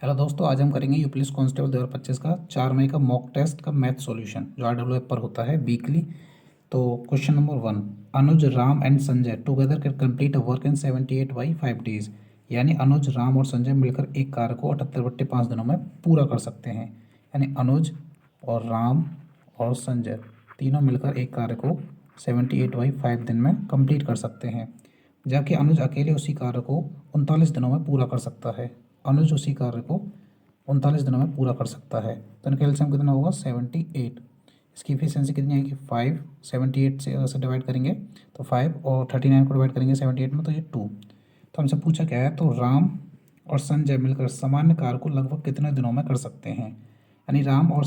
Hello दोस्तों, आज हम करेंगे यूपी पुलिस कांस्टेबल 2025 का 4 मई का मॉक टेस्ट का मैथ सॉल्यूशन जो आरडब्ल्यू पर होता है वीकली। तो question number 1, Anuj Ram and Sanjay together can complete a work in 78 by 5 days. यानी अनुज, राम और संजय मिलकर एक कार्य को 78/5 दिनों में पूरा कर सकते हैं। यानी अनुज और राम और संजय तीनों मिलकर एक कार्य को 78/5 दिन में कंप्लीट कर सकते हैं, जबकि अनुज अकेले उसी कार्य को 39 दिनों में पूरा कर सकता है। अनुज उसी कार्य को 39 दिनों में पूरा कर सकता है। तो इनका एलसीएम कितना होगा? 78। इसकी इफिशियंसी कितनी आएगी? 5। 78 से डिवाइड करेंगे तो 5, और 39 को डिवाइड करेंगे 78 में तो ये 2। तो हमसे पूछा क्या है? तो राम और संजय मिलकर सामान्य कार्य को लगभग कितने दिनों में कर सकते हैं। यानी राम और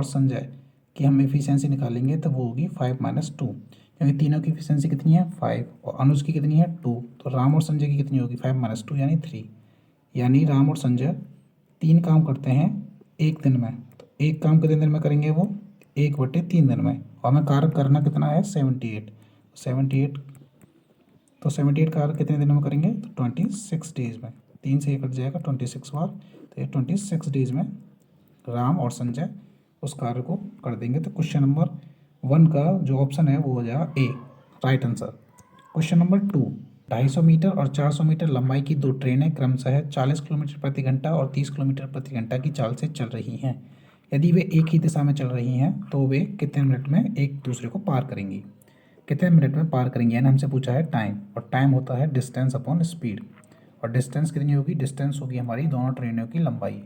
संजय की हम एफिशिएंसी निकालेंगे तो वो होगी 5 - 2, क्योंकि तीनों की एफिशिएंसी कितनी है? 5, और अनुज की कितनी है? 2। तो राम और संजय की कितनी होगी? 5 - 2 यानी 3। यानी राम और संजय 3 काम करते हैं एक दिन में। तो एक काम कितने दिन में करेंगे? वो 1/3 दिन में। और हमें कार्य करना कितना है? 78। 78, तो 78 कार्य कितने दिनों में करेंगे? तो 26 डेज में। 3 से ये कट जाएगा 26 बार, तो ये 26 डेज में राम और संजय उस कार्य को कर देंगे। तो क्वेश्चन नंबर 1 का जो ऑप्शन है वो हो जाएगा A, right answer. Question number 2, 250 metre और 400 मीटर लंबाई की दो ट्रेनें क्रमशः 40 किलोमीटर प्रति घंटा और 30 किलोमीटर प्रति घंटा की चाल से चल रही हैं। यदि वे एक ही दिशा में चल रही हैं तो वे कितने मिनट में एक दूसरे को पार करेंगी? कितने मिनट में पार करेंगे, यानी हमसे पूछा है टाइम, और टाइम होता है डिस्टेंस अपॉन स्पीड। और डिस्टेंस कितनी होगी? डिस्टेंस होगी हमारी दोनों ट्रेनों की लंबाई,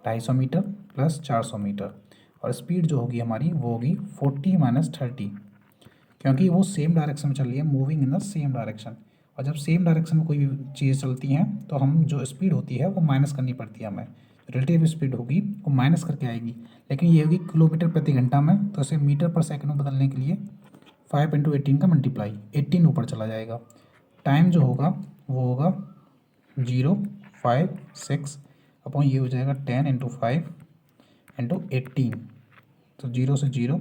250 मीटर प्लस 400 मीटर। और स्पीड जो होगी हमारी वो होगी 40 - 30, क्योंकि वो सेम डायरेक्शन में चल रही है, moving in the same direction. और जब सेम डायरेक्शन में कोई भी चीज़ चलती हैं तो हम जो स्पीड होती है वो माइनस करनी पड़ती है हमें। रिलेटिव स्पीड होगी वो माइनस करके आएगी, लेकिन ये होगी किलोमीटर प्रति घंटा में, तो इसे मीटर पर सेकंड में बदलने के लिए 5 × 18 का मल्टीप्लाई, 18 ऊपर चला जाएगा। टाइम जो होगा वो होगा 0.56 अपॉन ये हो जाएगा 10 × 5 × 18। तो 0 से 0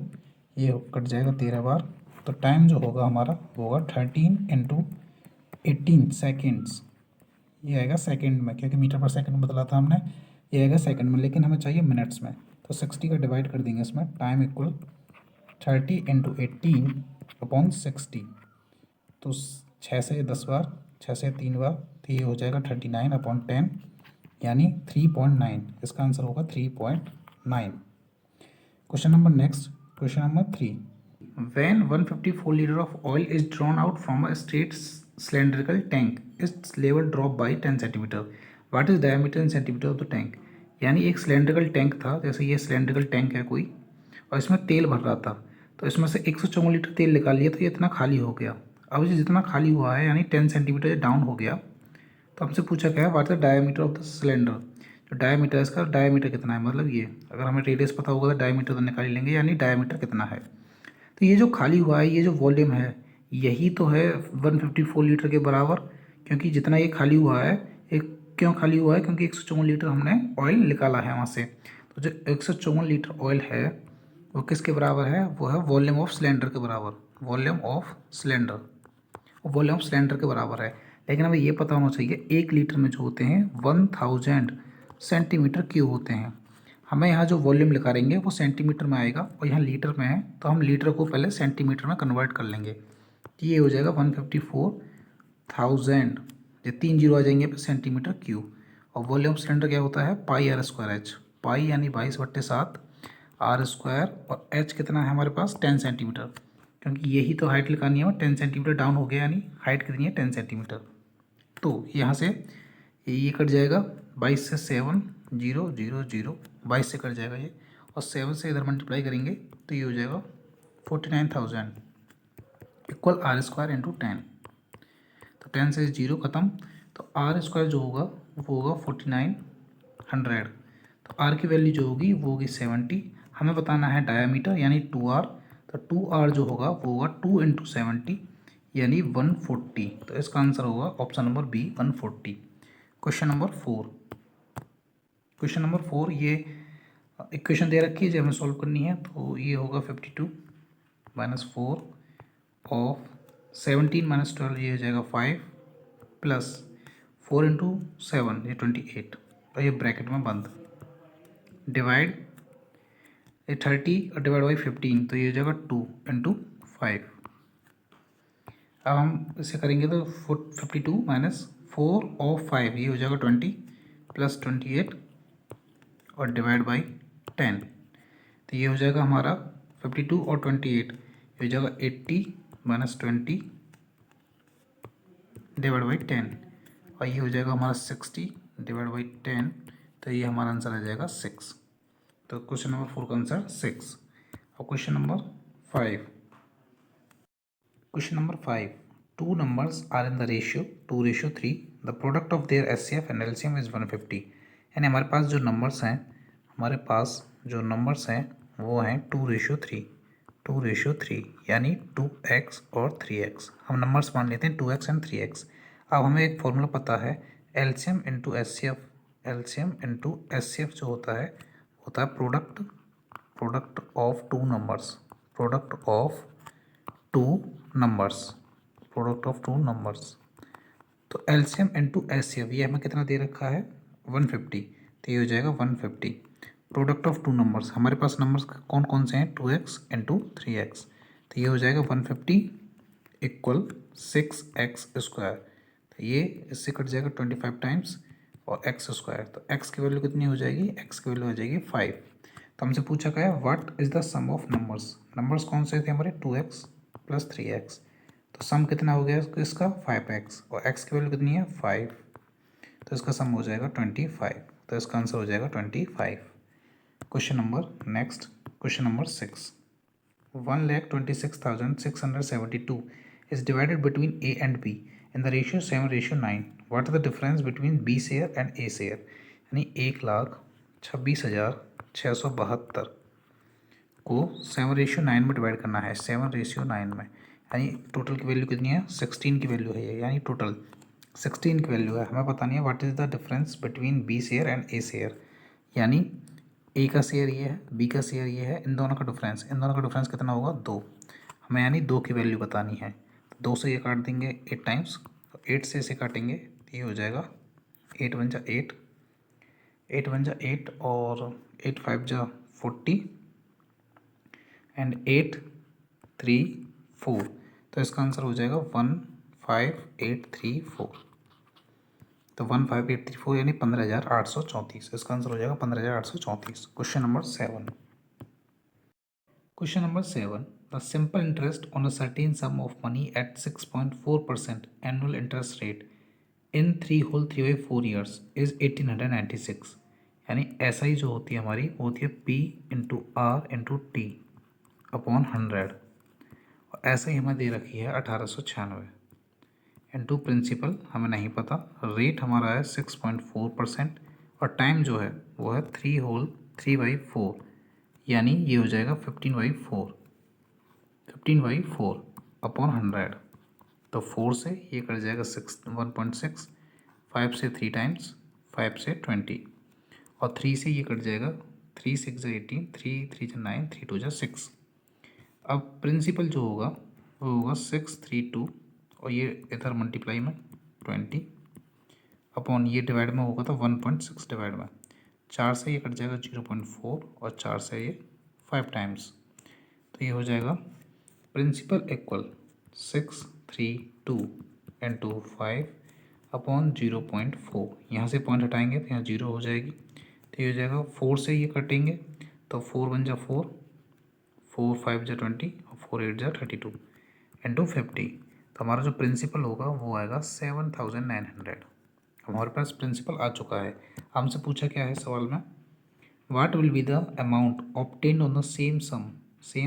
ये कट जाएगा 13 बार। तो टाइम जो होगा हमारा वो होगा 13 × 18 सेकेंड्स। ये आएगा सेकंड में, क्योंकि मीटर पर सेकंड में बदला था हमने, ये आएगा सेकंड में, लेकिन हमें चाहिए मिनट्स में। तो 60 का डिवाइड कर देंगे इसमें। Time equal 30 × 18 upon 60। तो 6 से 10 बार, 6 से 3 बार, तो ये हो जाएगा 39/10, यानी 3.9। इसका आंसर होगा 3.9। Question number next, question number 3, when 154 liter of oil is drawn out from a straight cylindrical tank, its level drop by 10 cm. What is diameter in centimeter of the tank? यानी एक cylindrical tank था, जैसे ये cylindrical tank है कोई, और इसमें तेल भर रहा था। तो इसमें से 154 लीटर तेल निकाल लिया, तो ये इतना खाली हो गया। अब ये जितना खाली हुआ है यानी 10 सेंटीमीटर डाउन हो गया। तो हमसे पूछा क्या है? What is the diameter of the cylinder. जो डायमीटर है, इसका डायमीटर कितना है, मतलब ये अगर हमें रेडियस पता होगा तो डायमीटर तो निकाल ही लेंगे, यानी डायमीटर कितना है। तो ये जो खाली हुआ है, ये जो वॉल्यूम है, यही तो है 154 लीटर के बराबर, क्योंकि जितना ये खाली हुआ है, एक क्यों खाली हुआ है? क्योंकि 154 लीटर हमने ऑयल निकाला है वहाँ से। तो जो 154 लीटर ऑयल है वो किसके बराबर है? वो है वॉल्यूम ऑफ सिलेंडर के बराबर। Volume of cylinder, volume of cylinder के बराबर है। लेकिन हमें ये पता होना चाहिए 1 लीटर में जो होते हैं 1000 सेंटीमीटर क्यूब होते हैं। हमें यहाँ जो वॉल्यूम लिखा रहेंगे वो सेंटीमीटर में आएगा, और यहाँ लीटर में है, तो हम लीटर को पहले सेंटीमीटर में कन्वर्ट कर लेंगे। तो ये हो जाएगा 154,000, ये 3 जीरो आ जाएंगे सेंटीमीटर क्यूब। और वॉल्यूम ऑफ सिलेंडर क्या होता है? πr²h। पाई यानी 22/7, r², और h कितना है हमारे पास? 10 सेंटीमीटर, क्योंकि यही तो हाइट लिखानी है। 10 सेंटीमीटर डाउन हो गया, यानी हाइट कितनी है? 10 सेंटीमीटर। तो यहाँ से ये कट जाएगा, 22 से 7, 0 0 0, 22 से कट जाएगा ये, और 7 से इधर मल्टीप्लाई करेंगे तो ये हो जाएगा 49,000 इक्वल r² × 10। तो 10 से 0 ख़त्म, तो r² जो होगा वो होगा 4900। तो r की वैल्यू जो होगी वो होगी 70। हमें बताना है डायामीटर यानी 2r। तो 2r जो होगा वो होगा 2 × 70 यानी 140। तो इसका आंसर होगा option number B, 140। Question number 4, question number 4, ये इक्वेशन दे रखी है जो हमें सॉल्व करनी है। तो ये होगा 52 - 4 ऑफ 17 - 12, ये हो जाएगा 5 प्लस 4 इंटू 7 ये 28 और ये ब्रैकेट में बंद, डिवाइड ये 30 और डिवाइड बाई 15 तो ये हो जाएगा 2 इंटू 5। अब हम इसे करेंगे तो 52 माइनस 4 और 5 ये हो जाएगा 20 प्लस 28 और डिवाइड बाई 10 तो ये हो जाएगा हमारा 52 और 28 ये हो जाएगा 80 माइनस 20 डिवाइड बाई 10 और ये हो जाएगा हमारा 60 डिवाइड बाई 10 तो ये हमारा आंसर आ जाएगा 6। तो क्वेश्चन नंबर 4 का आंसर 6। और question number 5, question number 5, two numbers are in the ratio 2:3, the product of their HCF and LCM is 150। यानी हमारे पास जो नंबर्स हैं वो हैं 2:3 यानी 2x और 3x। हम नंबर्स मान लेते हैं 2x एंड 3x। अब हमें एक फॉर्मूला पता है LCM into H C F जो होता है प्रोडक्ट ऑफ टू नंबर्स। तो एलसीएम इंटू एचसीएफ ये हमें कितना दे रखा है 150 तो ये हो जाएगा 150। प्रोडक्ट ऑफ टू नंबर्स हमारे पास नंबर्स कौन कौन से हैं 2x इंटू 3x तो ये हो जाएगा 150 इक्वल 6x स्क्वायर। तो ये इससे कट जाएगा 25 टाइम्स और x स्क्वायर तो x की वैल्यू कितनी हो जाएगी, x की वैल्यू हो जाएगी 5। तो हमसे पूछा गया what is the sum of numbers कौन से थे हमारे 2x प्लस 3x तो सम कितना हो गया इसका 5x और x की वैल्यू कितनी है 5 तो इसका सम हो जाएगा 25 तो इसका आंसर हो जाएगा 25। Question number 6, 1,26,672 is divided between A and B in the ratio 7:9। What is the difference between B share and A share? यानी 1,26,672 को 7:9 में डिवाइड करना है 7:9 में यानी टोटल की वैल्यू कितनी है 16 की वैल्यू है ये यानी टोटल 16 की वैल्यू है। हमें पता नहीं है what is the difference between B share and A share यानी ए का शेयर ये है बी का शेयर ये है इन दोनों का डिफरेंस कितना होगा 2। हमें यानी 2 की वैल्यू बतानी है तो 2 से ये काट देंगे 8 टाइम्स तो 8 से इसे काटेंगे तो ये हो जाएगा 8 वन जा 8 और 8 5 जा 40 एंड 8 3 4 तो इसका आंसर हो जाएगा 15834। तो 15834 यानी 15,834 इसका आंसर हो जाएगा 15,834। Question number 7, the simple interest on a certain some of money at 6.4% annual interest rate in 3/4 years is 1896। यानी SI जो होती है हमारी वो होती है P into R into T upon 100 और ऐसे ही हमें दे रखी है 1896 इंटू प्रिंसिपल हमें नहीं पता, रेट हमारा है 6.4% और टाइम जो है वो है 3/4 यानी ये हो जाएगा 15/4 अपॉन 100। तो 4 से ये कट जाएगा 1.6, 5 से 3 टाइम्स 5 से 20 और 3 से ये कट जाएगा 3 6 जा 18, 3 3 जा 9, 3 2 जा 6। अब प्रिंसिपल जो होगा वो होगा 632 और ये इधर मल्टीप्लाई में 20 अपॉन ये डिवाइड में होगा तो 1.6 डिवाइड में 4 से ये कट जाएगा 0.4 और 4 से ये 5 टाइम्स तो ये हो जाएगा प्रिंसिपल इक्वल 632 इंटू 5 अपॉन 0.4। यहाँ से पॉइंट हटाएंगे तो यहाँ 0 हो जाएगी तो ये हो जाएगा 4 से ये कटेंगे तो 4 1 जा 4, 4 5 जा 20 और 4 8 जा 32 इंटू 50। तो हमारा जो प्रिंसिपल होगा वो आएगा 7,900। हमारे पास प्रिंसिपल आ चुका है। हमसे पूछा क्या है सवाल में what will be the amount obtained on the same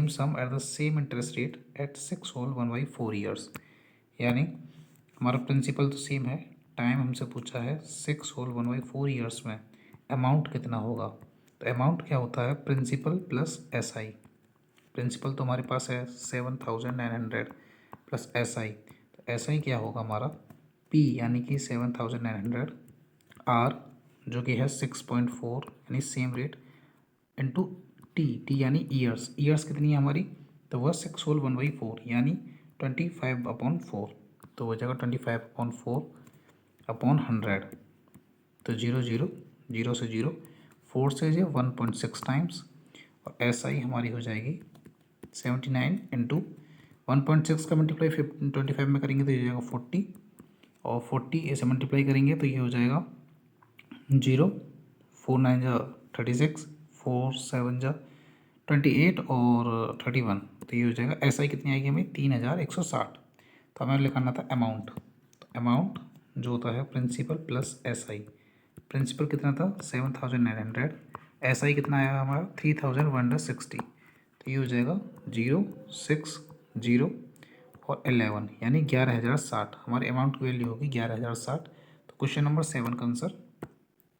sum at the same interest rate at 6/1/4 years. यानी हमारा प्रिंसिपल तो सेम है, टाइम हमसे पूछा है 6/1/4 ईयर्स में अमाउंट कितना होगा। तो अमाउंट क्या होता है प्रिंसिपल प्लस SI। प्रिंसिपल तो हमारे पास है 7,900 प्लस SI तो SI क्या होगा हमारा P यानी कि 7,900 R जो कि है 6.4 यानी सेम रेट इंटू T यानी ईयर्स कितनी है हमारी तो वह 6/1/4 यानी 25/4 तो हो जाएगा 25/4 अपॉन 100, तो 0 0 0 से 0, 4 से है 1.6 टाइम्स, और SI हमारी हो जाएगी 79 इंटू 1.6 का मल्टीप्लाई 25 में करेंगे तो ये हो जाएगा 40, और 40 से मल्टीप्लाई करेंगे तो ये हो जाएगा 0, 4 9 जा 36, 4 7 जा 28 और 31, तो ये हो जाएगा SI कितनी आएगी हमें 3160। तो हमें लिखाना था अमाउंट, तो अमाउंट जो होता है प्रिंसिपल प्लस SI, प्रिंसिपल कितना था 7900, SI कितना आया हमारा 3160, तो ये हो जाएगा 0 6 0 और 11 यानी 11060, हमारे अमाउंट की वैल्यू होगी 11060। तो क्वेश्चन नंबर 7 का आंसर,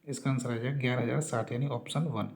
इसका आंसर आ जाएगा 11060 यानी ऑप्शन 1।